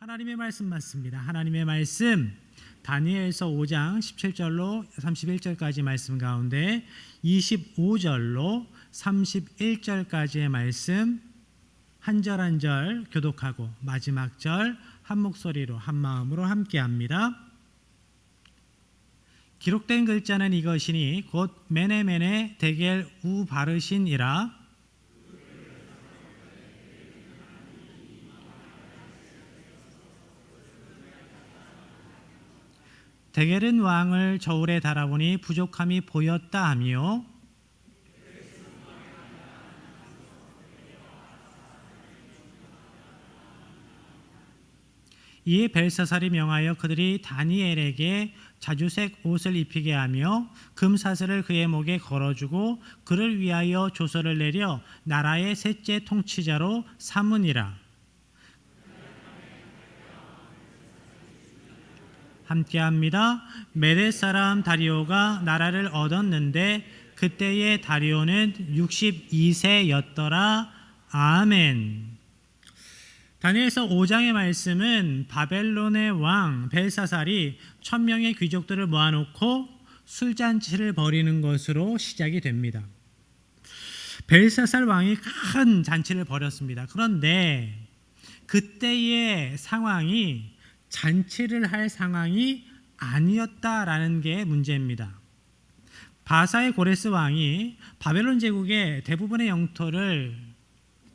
하나님의 말씀 맞습니다. 하나님의 말씀 다니엘서 5장 17절로 31절까지 말씀 가운데 25절로 31절까지의 말씀 한 절 한 절 교독하고 마지막 절 한 목소리로 한 마음으로 함께합니다. 기록된 글자는 이것이니 곧 메네메네 데겔 우바르신이라. 데겔은 왕을 저울에 달아보니 부족함이 보였다 하며 이에 벨사살이 명하여 그들이 다니엘에게 자주색 옷을 입히게 하며 금사슬을 그의 목에 걸어주고 그를 위하여 조서를 내려 나라의 셋째 통치자로 삼으니라. 함께합니다. 메레 사람 다리오가 나라를 얻었는데 그때의 다리오는 62세였더라. 아멘. 다니엘서 5장의 말씀은 바벨론의 왕 벨사살이 1000명의 귀족들을 모아놓고 술잔치를 벌이는 것으로 시작이 됩니다. 벨사살 왕이 큰 잔치를 벌였습니다. 그런데 그때의 상황이 잔치를 할 상황이 아니었다라는 게 문제입니다. 바사의 고레스 왕이 바벨론 제국의 대부분의 영토를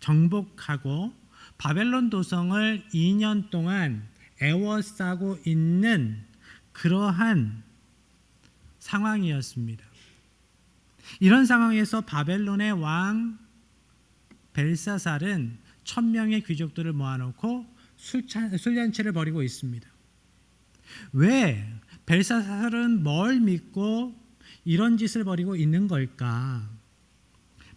정복하고 바벨론 도성을 2년 동안 애워싸고 있는 그러한 상황이었습니다. 이런 상황에서 바벨론의 왕 벨사살은 1000명의 귀족들을 모아놓고 술잔치를 벌이고 있습니다. 왜 벨사살은 뭘 믿고 이런 짓을 벌이고 있는 걸까?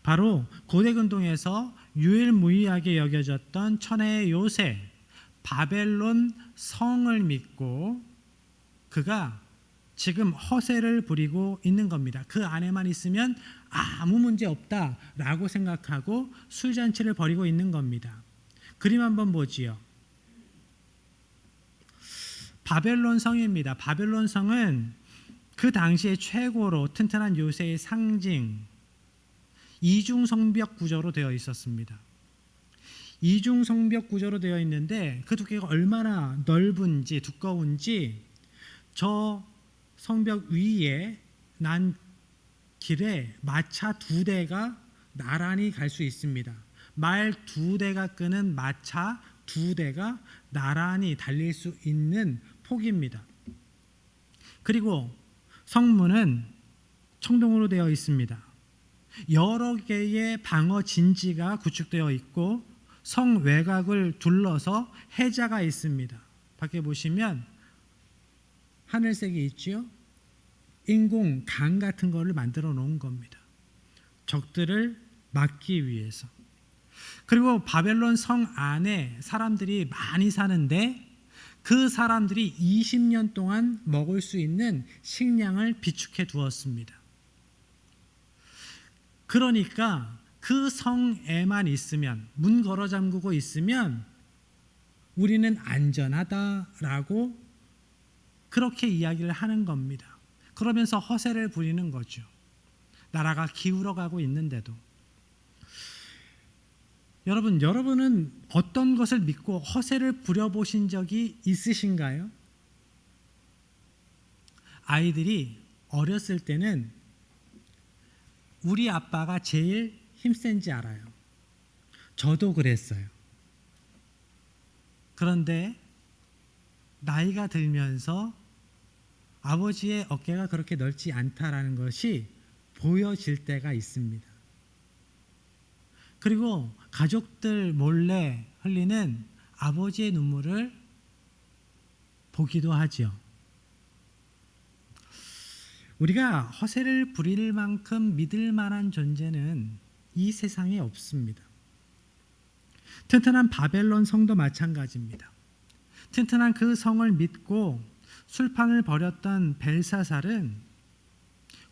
바로 고대 근동에서 유일무이하게 여겨졌던 천혜의 요새 바벨론 성을 믿고 그가 지금 허세를 부리고 있는 겁니다. 그 안에만 있으면 아무 문제 없다라고 생각하고 술잔치를 벌이고 있는 겁니다. 그림 한번 보지요. 바벨론 성입니다. 바벨론 성은 그 당시에 최고로 튼튼한 요새의 상징 이중 성벽 구조로 되어 있었습니다. 이중 성벽 구조로 되어 있는데 그 두께가 얼마나 넓은지 두꺼운지 저 성벽 위에 난 길에 마차 2대가 나란히 갈 수 있습니다. 말 2대가 끄는 마차 2대가 나란히 달릴 수 있는 폭입니다. 그리고 성문은 청동으로 되어 있습니다. 여러 개의 방어 진지가 구축되어 있고 성 외곽을 둘러서 해자가 있습니다. 밖에 보시면 하늘색이 있죠. 인공 강 같은 거를 만들어 놓은 겁니다. 적들을 막기 위해서. 그리고 바벨론 성 안에 사람들이 많이 사는데 그 사람들이 20년 동안 먹을 수 있는 식량을 비축해 두었습니다. 그러니까 그 성에만 있으면, 문 걸어 잠그고 있으면 우리는 안전하다라고 그렇게 이야기를 하는 겁니다. 그러면서 허세를 부리는 거죠. 나라가 기울어가고 있는데도. 여러분은 어떤 것을 믿고 허세를 부려보신 적이 있으신가요? 아이들이 어렸을 때는 우리 아빠가 제일 힘센지 알아요. 저도 그랬어요. 그런데 나이가 들면서 아버지의 어깨가 그렇게 넓지 않다라는 것이 보여질 때가 있습니다. 그리고 가족들 몰래 흘리는 아버지의 눈물을 보기도 하죠. 우리가 허세를 부릴 만큼 믿을 만한 존재는 이 세상에 없습니다. 튼튼한 바벨론 성도 마찬가지입니다. 튼튼한 그 성을 믿고 술판을 벌였던 벨사살은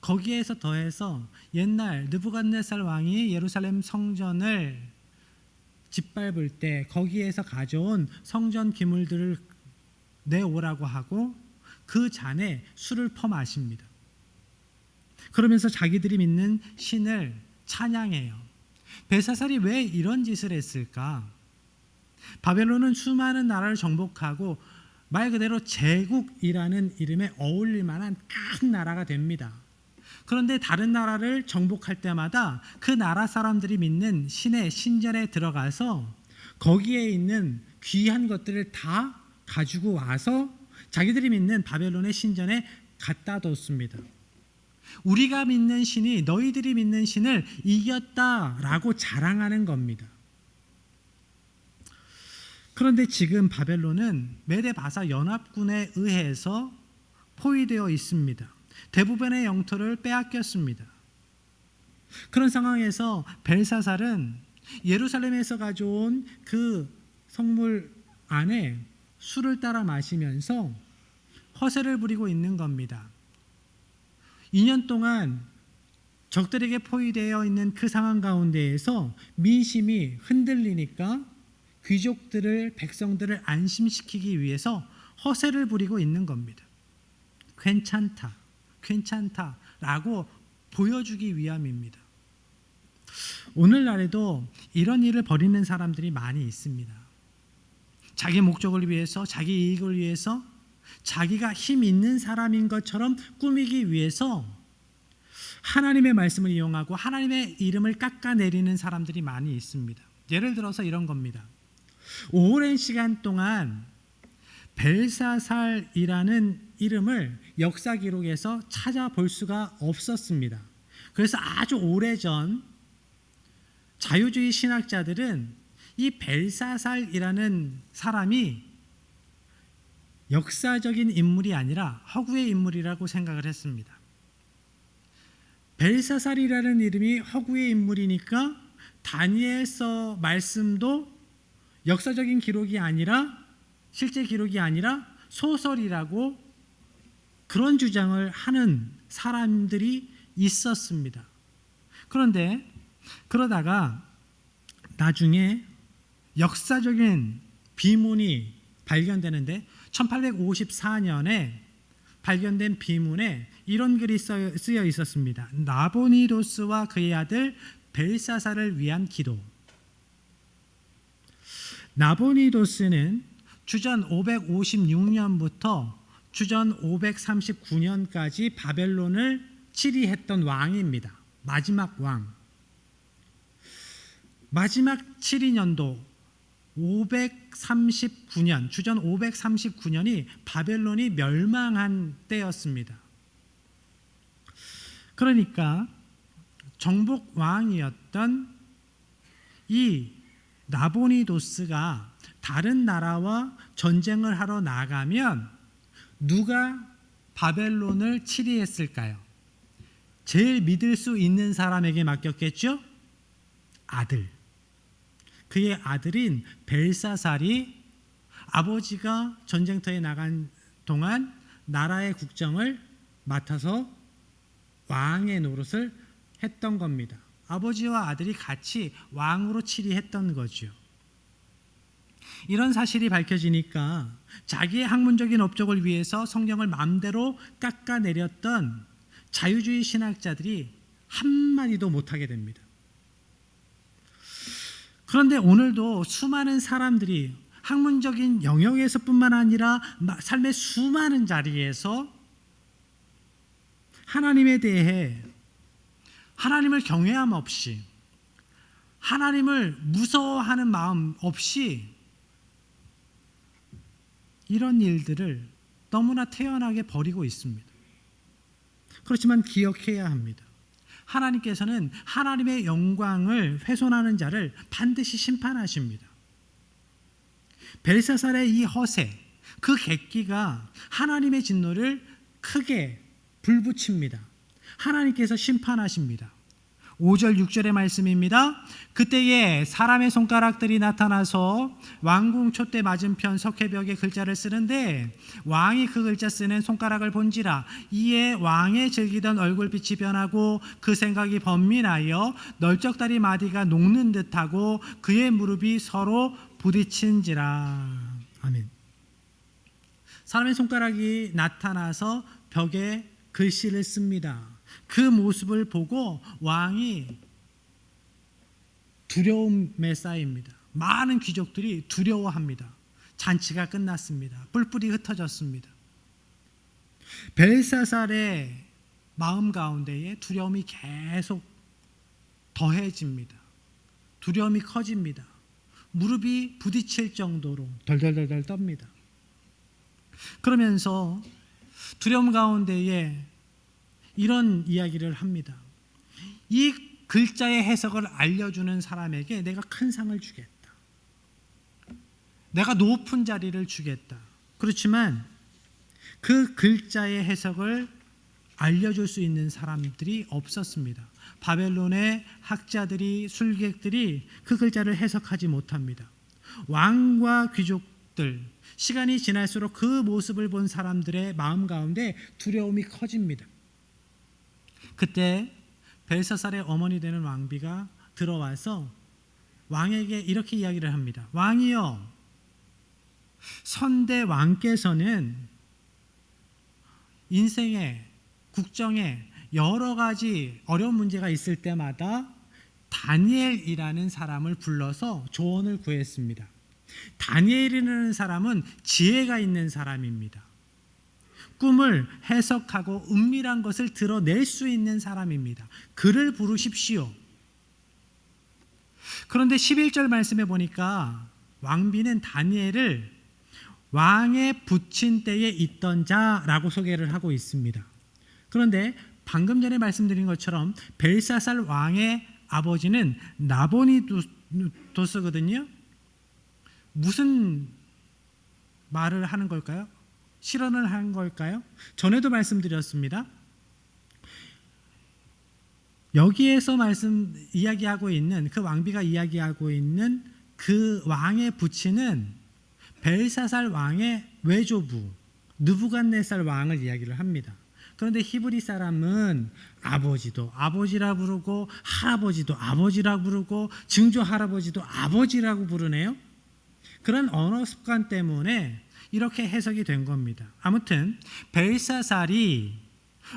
거기에서 더해서 옛날 느부갓네살 왕이 예루살렘 성전을 짓밟을 때 거기에서 가져온 성전 기물들을 내오라고 하고 그 잔에 술을 퍼마십니다. 그러면서 자기들이 믿는 신을 찬양해요. 벨사살이 왜 이런 짓을 했을까? 바벨론은 수많은 나라를 정복하고 말 그대로 제국이라는 이름에 어울릴 만한 큰 나라가 됩니다. 그런데 다른 나라를 정복할 때마다 그 나라 사람들이 믿는 신의 신전에 들어가서 거기에 있는 귀한 것들을 다 가지고 와서 자기들이 믿는 바벨론의 신전에 갖다 뒀습니다. 우리가 믿는 신이 너희들이 믿는 신을 이겼다라고 자랑하는 겁니다. 그런데 지금 바벨론은 메데바사 연합군에 의해서 포위되어 있습니다. 대부분의 영토를 빼앗겼습니다. 그런 상황에서 벨사살은 예루살렘에서 가져온 그 성물 안에 술을 따라 마시면서 허세를 부리고 있는 겁니다. 2년 동안 적들에게 포위되어 있는 그 상황 가운데에서 민심이 흔들리니까 귀족들을, 백성들을 안심시키기 위해서 허세를 부리고 있는 겁니다. 괜찮다라고 보여주기 위함입니다. 오늘날에도 이런 일을 벌이는 사람들이 많이 있습니다. 자기 목적을 위해서, 자기 이익을 위해서, 자기가 힘 있는 사람인 것처럼 꾸미기 위해서 하나님의 말씀을 이용하고 하나님의 이름을 깎아내리는 사람들이 많이 있습니다. 예를 들어서 이런 겁니다. 오랜 시간 동안 벨사살이라는 이름을 역사 기록에서 찾아볼 수가 없었습니다. 그래서 아주 오래전 자유주의 신학자들은 이 벨사살이라는 사람이 역사적인 인물이 아니라 허구의 인물이라고 생각을 했습니다. 벨사살이라는 이름이 허구의 인물이니까 다니엘서 말씀도 역사적인 기록이 아니라, 실제 기록이 아니라 소설이라고 그런 주장을 하는 사람들이 있었습니다. 그런데 그러다가 나중에 역사적인 비문이 발견되는데 1854년에 발견된 비문에 이런 글이 쓰여 있었습니다. 나보니도스와 그의 아들 벨사살을 위한 기도. 나보니도스는 주전 556년부터 주전 539년까지 바벨론을 치리했던 왕입니다. 마지막 왕. 마지막 7년도 539년, 주전 539년이 바벨론이 멸망한 때였습니다. 그러니까 정복 왕이었던 이 나보니도스가 다른 나라와 전쟁을 하러 나가면 누가 바벨론을 치리했을까요? 제일 믿을 수 있는 사람에게 맡겼겠죠? 아들. 그의 아들인 벨사살이 아버지가 전쟁터에 나간 동안 나라의 국정을 맡아서 왕의 노릇을 했던 겁니다. 아버지와 아들이 같이 왕으로 치리했던 거죠. 이런 사실이 밝혀지니까 자기의 학문적인 업적을 위해서 성경을 마음대로 깎아내렸던 자유주의 신학자들이 한마디도 못하게 됩니다. 그런데 오늘도 수많은 사람들이 학문적인 영역에서뿐만 아니라 삶의 수많은 자리에서 하나님에 대해 하나님을 경외함 없이, 하나님을 무서워하는 마음 없이 이런 일들을 너무나 태연하게 벌이고 있습니다. 그렇지만 기억해야 합니다. 하나님께서는 하나님의 영광을 훼손하는 자를 반드시 심판하십니다. 벨사살의 이 허세, 그 객기가 하나님의 진노를 크게 불붙입니다. 하나님께서 심판하십니다. 5절 6절의 말씀입니다. 그때에 사람의 손가락들이 나타나서 왕궁 촛대 맞은편 석회벽에 글자를 쓰는데 왕이 그 글자 쓰는 손가락을 본지라 이에 왕의 즐기던 얼굴빛이 변하고 그 생각이 번민하여 널쩍다리 마디가 녹는 듯하고 그의 무릎이 서로 부딪힌지라. 아멘. 사람의 손가락이 나타나서 벽에 글씨를 씁니다. 그 모습을 보고 왕이 두려움에 쌓입니다. 많은 귀족들이 두려워합니다. 잔치가 끝났습니다. 뿔뿔이 흩어졌습니다. 벨사살의 마음 가운데에 두려움이 계속 더해집니다. 두려움이 커집니다. 무릎이 부딪힐 정도로 덜덜덜덜 떱니다. 그러면서 두려움 가운데에 이런 이야기를 합니다. 이 글자의 해석을 알려주는 사람에게 내가 큰 상을 주겠다. 내가 높은 자리를 주겠다. 그렇지만 그 글자의 해석을 알려줄 수 있는 사람들이 없었습니다. 바벨론의 학자들이, 술객들이 그 글자를 해석하지 못합니다. 왕과 귀족들, 시간이 지날수록 그 모습을 본 사람들의 마음 가운데 두려움이 커집니다. 그때 벨사살의 어머니 되는 왕비가 들어와서 왕에게 이렇게 이야기를 합니다. 왕이여, 선대 왕께서는 인생에, 국정에 여러 가지 어려운 문제가 있을 때마다 다니엘이라는 사람을 불러서 조언을 구했습니다. 다니엘이라는 사람은 지혜가 있는 사람입니다. 꿈을 해석하고 은밀한 것을 드러낼 수 있는 사람입니다. 그를 부르십시오. 그런데 11절 말씀에 보니까 왕비는 다니엘을 왕에 붙인 때에 있던 자라고 소개를 하고 있습니다. 그런데 방금 전에 말씀드린 것처럼 벨사살 왕의 아버지는 나보니도스거든요. 무슨 말을 하는 걸까요? 실언을 한 걸까요? 전에도 말씀드렸습니다. 여기에서 이야기하고 있는 그 왕비가 이야기하고 있는 그 왕의 부친은 벨사살 왕의 외조부 느부갓네살 왕을 이야기를 합니다. 그런데 히브리 사람은 아버지도 아버지라 부르고 할아버지도 아버지라 부르고 증조 할아버지도 아버지라고 부르네요. 그런 언어 습관 때문에 이렇게 해석이 된 겁니다. 아무튼 벨사살이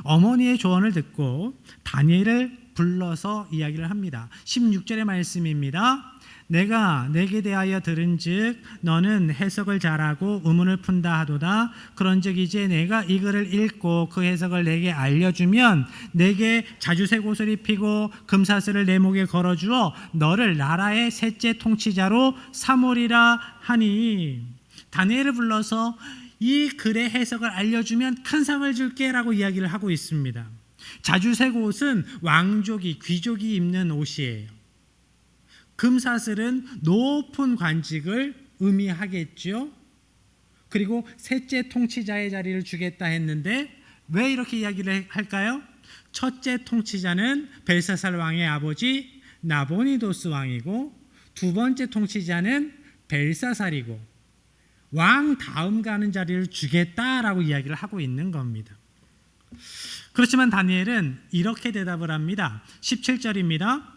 어머니의 조언을 듣고 다니엘을 불러서 이야기를 합니다. 16절의 말씀입니다. 내가 내게 대하여 들은즉 너는 해석을 잘하고 의문을 푼다 하도다. 그런즉 이제 내가 이 글을 읽고 그 해석을 내게 알려주면 내게 자주색 옷을 입히고 금사슬을 내 목에 걸어주어 너를 나라의 셋째 통치자로 삼으리라 하니. 다니엘을 불러서 이 글의 해석을 알려주면 큰 상을 줄게 라고 이야기를 하고 있습니다. 자주색 옷은 왕족이, 귀족이 입는 옷이에요. 금사슬은 높은 관직을 의미하겠죠. 그리고 셋째 통치자의 자리를 주겠다 했는데 왜 이렇게 이야기를 할까요? 첫째 통치자는 벨사살 왕의 아버지 나보니도스 왕이고 두 번째 통치자는 벨사살이고 왕 다음 가는 자리를 주겠다라고 이야기를 하고 있는 겁니다. 그렇지만 다니엘은 이렇게 대답을 합니다. 17절입니다.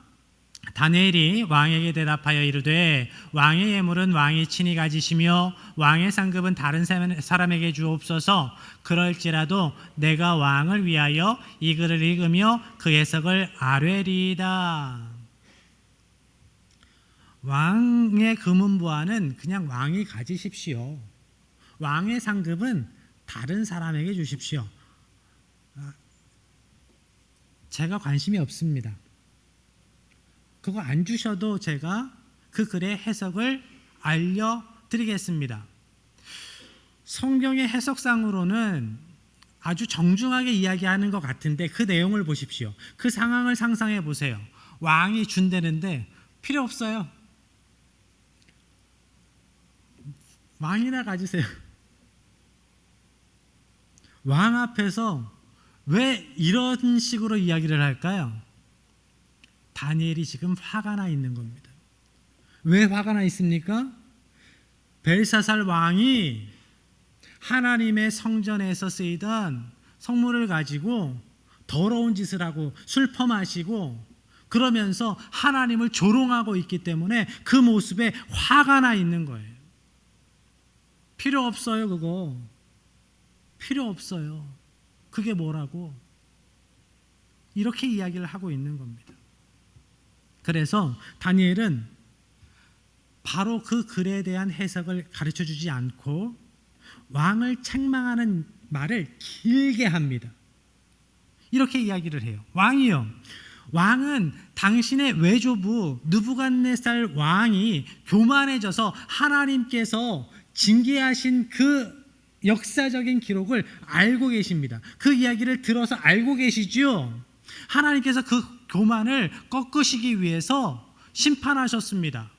다니엘이 왕에게 대답하여 이르되 왕의 예물은 왕이 친히 가지시며 왕의 상급은 다른 사람에게 주옵소서. 그럴지라도 내가 왕을 위하여 이 글을 읽으며 그 해석을 아뢰리이다. 왕의 금은보화는 그냥 왕이 가지십시오. 왕의 상급은 다른 사람에게 주십시오. 제가 관심이 없습니다. 그거 안 주셔도 제가 그 글의 해석을 알려드리겠습니다. 성경의 해석상으로는 아주 정중하게 이야기하는 것 같은데 그 내용을 보십시오. 그 상황을 상상해 보세요. 왕이 준다는데 필요 없어요. 왕이나 가지세요. 왕 앞에서 왜 이런 식으로 이야기를 할까요? 다니엘이 지금 화가 나 있는 겁니다. 왜 화가 나 있습니까? 벨사살 왕이 하나님의 성전에서 쓰이던 성물을 가지고 더러운 짓을 하고 술 퍼마시고 그러면서 하나님을 조롱하고 있기 때문에 그 모습에 화가 나 있는 거예요. 필요 없어요. 그거 필요 없어요. 그게 뭐라고 이렇게 이야기를 하고 있는 겁니다. 그래서 다니엘은 바로 그 글에 대한 해석을 가르쳐 주지 않고 왕을 책망하는 말을 길게 합니다. 이렇게 이야기를 해요. 왕이요, 왕은 당신의 외조부 느부갓네살 왕이 교만해져서 하나님께서 징계하신 그 역사적인 기록을 알고 계십니다. 그 이야기를 들어서 알고 계시지요. 하나님께서 그 교만을 꺾으시기 위해서 심판하셨습니다.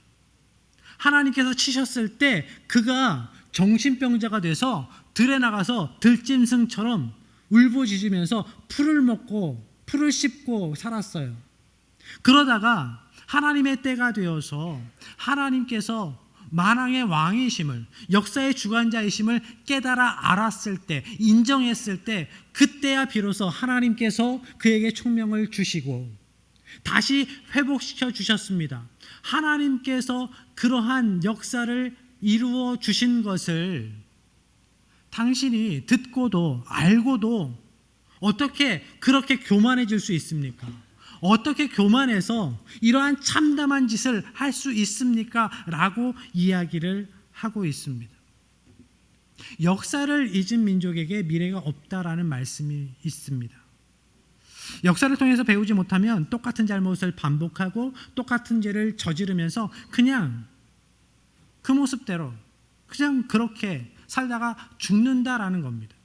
하나님께서 치셨을 때 그가 정신병자가 돼서 들에 나가서 들짐승처럼 울부짖으면서 풀을 먹고 풀을 씹고 살았어요. 그러다가 하나님의 때가 되어서 하나님께서 만왕의 왕이심을, 역사의 주관자이심을 깨달아 알았을 때, 인정했을 때, 그때야 비로소 하나님께서 그에게 총명을 주시고 다시 회복시켜 주셨습니다. 하나님께서 그러한 역사를 이루어 주신 것을 당신이 듣고도 알고도 어떻게 그렇게 교만해질 수 있습니까? 어떻게 교만해서 이러한 참담한 짓을 할 수 있습니까? 라고 이야기를 하고 있습니다. 역사를 잊은 민족에게 미래가 없다라는 말씀이 있습니다. 역사를 통해서 배우지 못하면 똑같은 잘못을 반복하고 똑같은 죄를 저지르면서 그냥 그 모습대로 그냥 그렇게 살다가 죽는다라는 겁니다.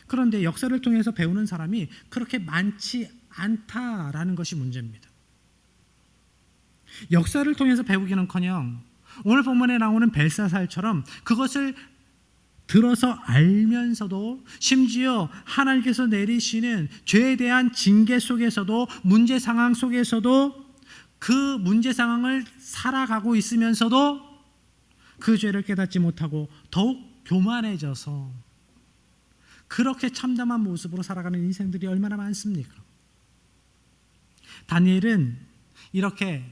그런데 역사를 통해서 배우는 사람이 그렇게 많지 않다라는 것이 문제입니다. 역사를 통해서 배우기는커녕 오늘 본문에 나오는 벨사살처럼 그것을 들어서 알면서도 심지어 하나님께서 내리시는 죄에 대한 징계 속에서도 문제 상황 속에서도 그 문제 상황을 살아가고 있으면서도 그 죄를 깨닫지 못하고 더욱 교만해져서 그렇게 참담한 모습으로 살아가는 인생들이 얼마나 많습니까? 다니엘은 이렇게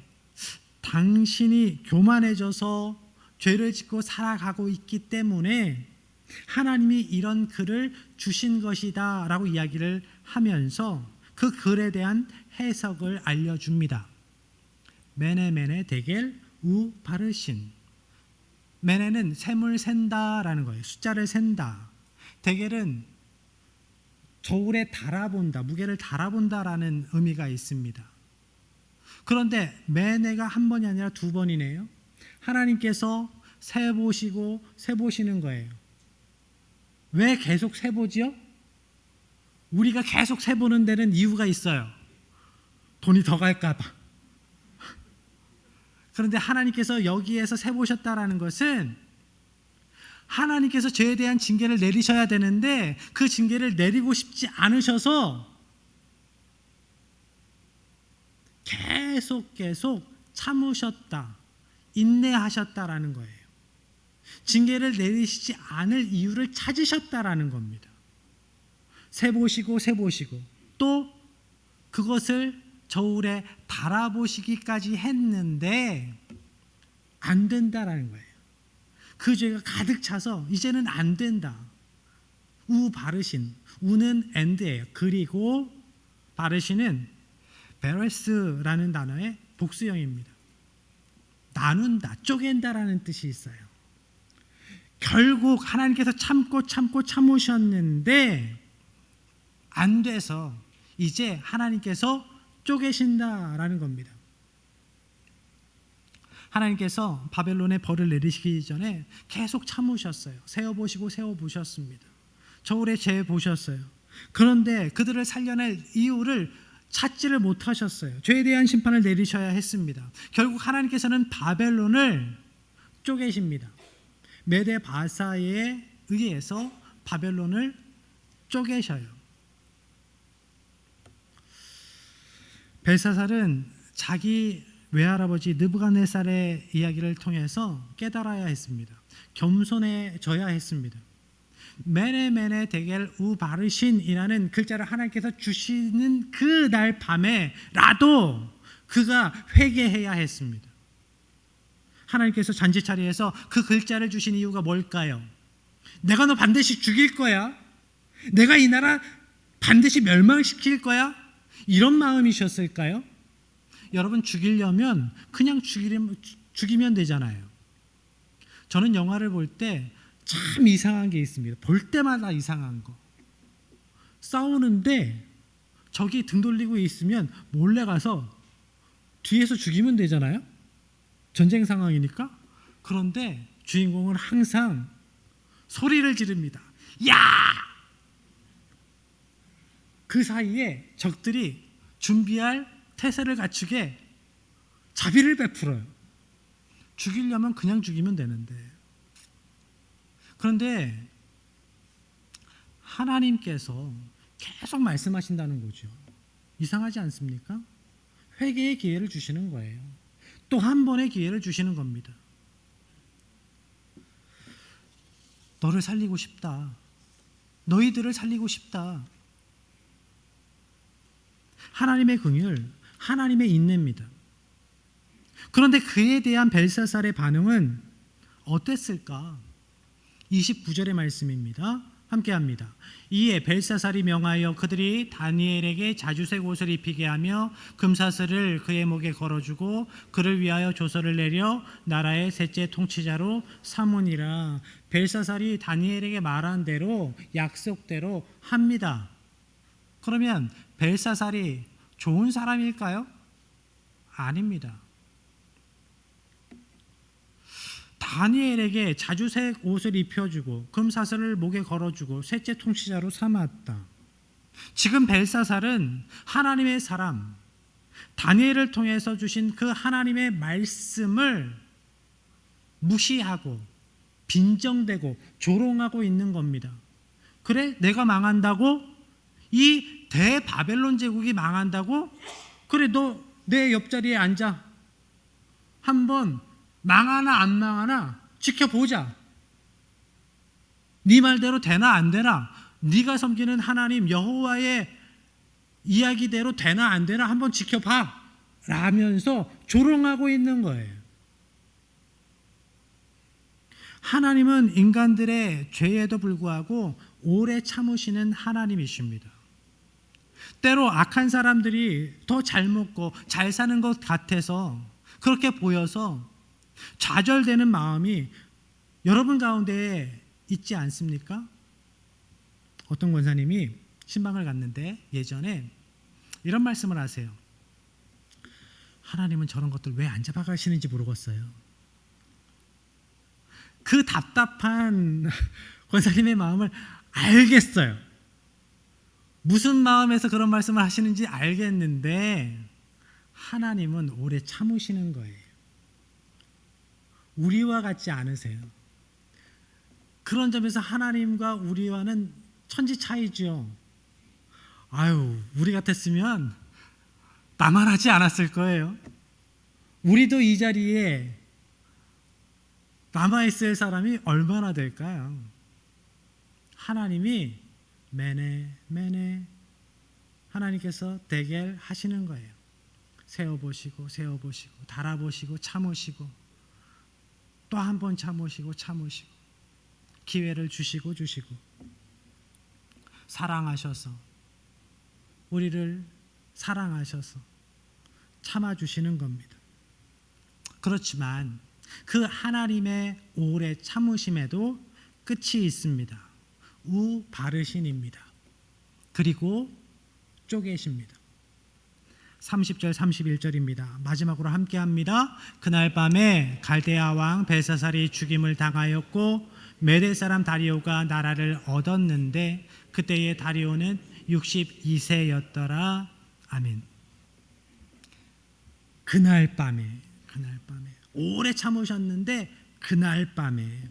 당신이 교만해져서 죄를 짓고 살아가고 있기 때문에 하나님이 이런 글을 주신 것이다 라고 이야기를 하면서 그 글에 대한 해석을 알려줍니다. 메네 데겔 우 바르신. 메네는 셈을 센다라는 거예요. 숫자를 센다. 데겔은 저울에 달아본다, 무게를 달아본다라는 의미가 있습니다. 그런데 메네가 한 번이 아니라 두 번이네요. 하나님께서 세보시고 세보시는 거예요. 왜 계속 세보지요? 우리가 계속 세보는 데는 이유가 있어요. 돈이 더 갈까 봐. 그런데 하나님께서 여기에서 세보셨다라는 것은 하나님께서 죄에 대한 징계를 내리셔야 되는데 그 징계를 내리고 싶지 않으셔서 계속 참으셨다, 인내하셨다라는 거예요. 징계를 내리시지 않을 이유를 찾으셨다라는 겁니다. 세보시고 또 그것을 저울에 달아보시기까지 했는데 안 된다라는 거예요. 그 죄가 가득 차서 이제는 안 된다. 우 바르신, 우는 엔드예요. 그리고 바르신은 베레스라는 단어의 복수형입니다. 나눈다, 쪼갠다라는 뜻이 있어요. 결국 하나님께서 참으셨는데 안 돼서 이제 하나님께서 쪼개신다라는 겁니다. 하나님께서 바벨론에 벌을 내리시기 전에 계속 참으셨어요. 세어보셨습니다. 저울에 재보셨어요. 그런데 그들을 살려낼 이유를 찾지를 못하셨어요. 죄에 대한 심판을 내리셔야 했습니다. 결국 하나님께서는 바벨론을 쪼개십니다. 메데 바사에 의해서 바벨론을 쪼개셔요. 벨사살은 자기 외할아버지 느부갓네살의 이야기를 통해서 깨달아야 했습니다. 겸손해져야 했습니다. 메네 데겔 우바르신이라는 글자를 하나님께서 주시는 그날 밤에라도 그가 회개해야 했습니다. 하나님께서 잔치자리에서 그 글자를 주신 이유가 뭘까요? 내가 너 반드시 죽일 거야. 내가 이 나라 반드시 멸망시킬 거야. 이런 마음이셨을까요? 여러분, 죽이려면 그냥 죽이면 되잖아요. 저는 영화를 볼 때 참 이상한 게 있습니다. 볼 때마다 이상한 거. 싸우는데 적이 등 돌리고 있으면 몰래 가서 뒤에서 죽이면 되잖아요. 전쟁 상황이니까. 그런데 주인공은 항상 소리를 지릅니다. 야! 그 사이에 적들이 준비할 태세를 갖추게 자비를 베풀어요. 죽이려면 그냥 죽이면 되는데. 그런데 하나님께서 계속 말씀하신다는 거죠. 이상하지 않습니까? 회개의 기회를 주시는 거예요. 또 한 번의 기회를 주시는 겁니다. 너를 살리고 싶다. 너희들을 살리고 싶다. 하나님의 긍휼, 하나님의 인내입니다. 그런데 그에 대한 벨사살의 반응은 어땠을까? 29절의 말씀입니다. 함께합니다. 이에 벨사살이 명하여 그들이 다니엘에게 자주색 옷을 입히게 하며 금사슬을 그의 목에 걸어주고 그를 위하여 조서를 내려 나라의 셋째 통치자로 삼으니라. 벨사살이 다니엘에게 말한 대로, 약속대로 합니다. 그러면 벨사살이 좋은 사람일까요? 아닙니다. 다니엘에게 자주색 옷을 입혀주고 금사슬을 목에 걸어주고 셋째 통치자로 삼았다. 지금 벨사살은 하나님의 사람, 다니엘을 통해서 주신 그 하나님의 말씀을 무시하고 빈정대고 조롱하고 있는 겁니다. 그래? 내가 망한다고? 이 대바벨론 제국이 망한다고? 그래, 너 내 옆자리에 앉아. 한번 망하나 안 망하나 지켜보자. 네 말대로 되나 안 되나, 네가 섬기는 하나님 여호와의 이야기대로 되나 안 되나 한번 지켜봐 라면서 조롱하고 있는 거예요. 하나님은 인간들의 죄에도 불구하고 오래 참으시는 하나님이십니다. 때로 악한 사람들이 더 잘 먹고 잘 사는 것 같아서, 그렇게 보여서 좌절되는 마음이 여러분 가운데 있지 않습니까? 어떤 권사님이 신방을 갔는데 예전에 이런 말씀을 하세요. 하나님은 저런 것들 왜 안 잡아가시는지 모르겠어요. 그 답답한 권사님의 마음을 알겠어요. 무슨 마음에서 그런 말씀을 하시는지 알겠는데 하나님은 오래 참으시는 거예요. 우리와 같지 않으세요. 그런 점에서 하나님과 우리와는 천지 차이죠. 아유, 우리 같았으면 나만 하지 않았을 거예요. 우리도 이 자리에 남아있을 사람이 얼마나 될까요? 하나님이 매네 하나님께서 대결 하시는 거예요. 세워보시고 달아보시고 참으시고 또 한 번 참으시고 기회를 주시고 사랑하셔서, 우리를 사랑하셔서 참아주시는 겁니다. 그렇지만 그 하나님의 오래 참으심에도 끝이 있습니다. 우바르신입니다. 그리고 쪼개십니다. 30절 31절입니다. 마지막으로 함께합니다. 그날 밤에 갈대아 왕 벨사살이 죽임을 당하였고 메대 사람 다리오가 나라를 얻었는데 그때의 다리오는 62세였더라. 아멘. 그날 밤에 오래 참으셨는데 그날 밤에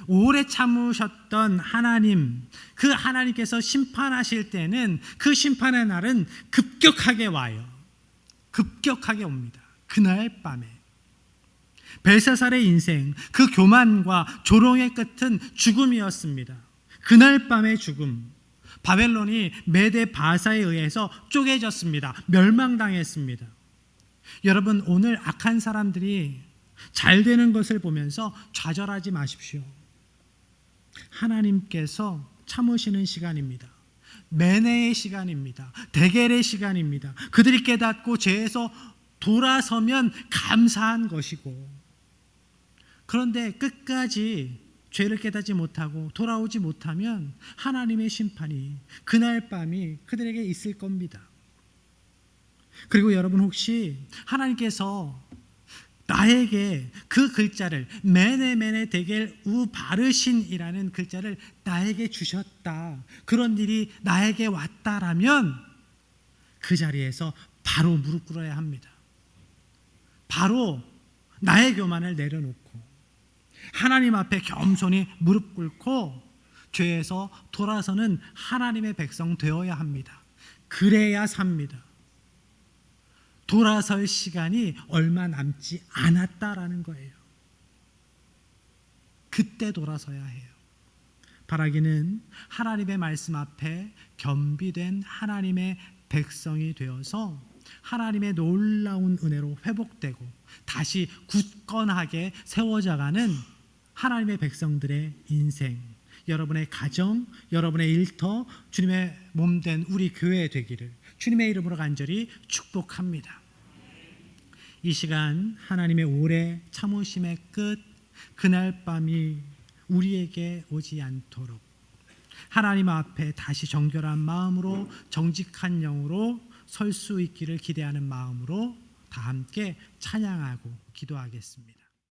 오래 참으셨던 하나님, 그 하나님께서 심판하실 때는 그 심판의 날은 급격하게 와요. 급격하게 옵니다. 그날 밤에 벨사살의 인생, 그 교만과 조롱의 끝은 죽음이었습니다. 그날 밤의 죽음, 바벨론이 메데 바사에 의해서 쪼개졌습니다. 멸망당했습니다. 여러분, 오늘 악한 사람들이 잘 되는 것을 보면서 좌절하지 마십시오. 하나님께서 참으시는 시간입니다. 매내의 시간입니다. 대결의 시간입니다. 그들이 깨닫고 죄에서 돌아서면 감사한 것이고, 그런데 끝까지 죄를 깨닫지 못하고 돌아오지 못하면 하나님의 심판이 그날 밤이 그들에게 있을 겁니다. 그리고 여러분, 혹시 하나님께서 나에게 그 글자를 메네 데겔 우 바르신이라는 글자를 나에게 주셨다, 그런 일이 나에게 왔다라면 그 자리에서 바로 무릎 꿇어야 합니다. 바로 나의 교만을 내려놓고 하나님 앞에 겸손히 무릎 꿇고 죄에서 돌아서는 하나님의 백성 되어야 합니다. 그래야 삽니다. 돌아설 시간이 얼마 남지 않았다라는 거예요. 그때 돌아서야 해요. 바라기는 하나님의 말씀 앞에 겸비된 하나님의 백성이 되어서 하나님의 놀라운 은혜로 회복되고 다시 굳건하게 세워져가는 하나님의 백성들의 인생, 여러분의 가정, 여러분의 일터, 주님의 몸된 우리 교회 되기를 주님의 이름으로 간절히 축복합니다. 이 시간 하나님의 오래 참으심의 끝, 그날 밤이 우리에게 오지 않도록 하나님 앞에 다시 정결한 마음으로, 정직한 영으로 설 수 있기를 기대하는 마음으로 다 함께 찬양하고 기도하겠습니다.